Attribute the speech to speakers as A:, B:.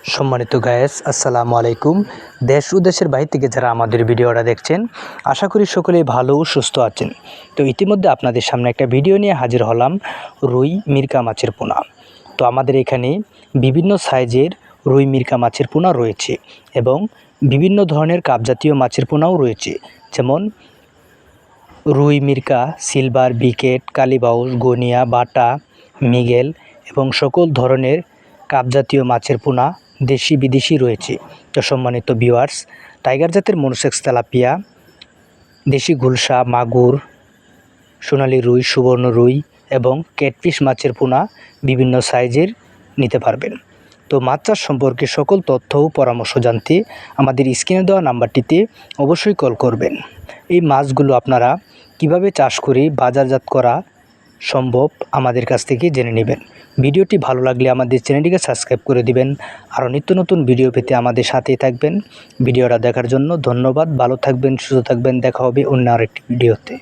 A: সম্মানিত গায়েস, আসসালামু আলাইকুম। দেশ ও দেশের বাইরে থেকে যারা আমাদের ভিডিওটা দেখছেন, আশা করি সকলেই ভালো ও সুস্থ আছেন। তো ইতিমধ্যে আপনাদের সামনে একটা ভিডিও নিয়ে হাজির হলাম, রুই মিরকা মাছের পোনা। তো আমাদের এখানে বিভিন্ন সাইজের রুই মিরকা মাছের পোনা রয়েছে এবং বিভিন্ন ধরনের কাপজাতীয় মাছের পোনাও রয়েছে, যেমন রুই মিরকা, সিলভার, বিকেট, কালীবাউস, গনিয়া, বাটা, মৃগেল এবং সকল ধরনের কাপজাতীয় মাছের পোনা দেশি বিদেশি রয়েছে। তো সম্মানিত ভিউয়ার্স, টাইগার জাতের মনোসেক্স তেলাপিয়া, দেশি গুলশা, মাগুর, সোনালী রুই, সুবর্ণ রুই এবং ক্যাটফিশ মাছের পোনা বিভিন্ন সাইজের নিতে পারবেন। তো মাছ চাষ সম্পর্কে সকল তথ্য ও পরামর্শ জানতে আমাদের স্ক্রিনে দেওয়া নাম্বারটিতে অবশ্যই কল করবেন। এই মাছগুলো আপনারা কিভাবে চাষ করে বাজারজাত করা সম্ভব আমাদের কাছ থেকে জেনে নেবেন। ভিডিওটি ভালো লাগলে আমাদের চ্যানেলটিকে সাবস্ক্রাইব করে দিবেন। আরও নিত্য নতুন ভিডিও পেতে আমাদের সাথেই থাকবেন। ভিডিওটা দেখার জন্য ধন্যবাদ। ভালো থাকবেন, সুস্থ থাকবেন। দেখা হবে অন্য আরেকটি ভিডিওতে।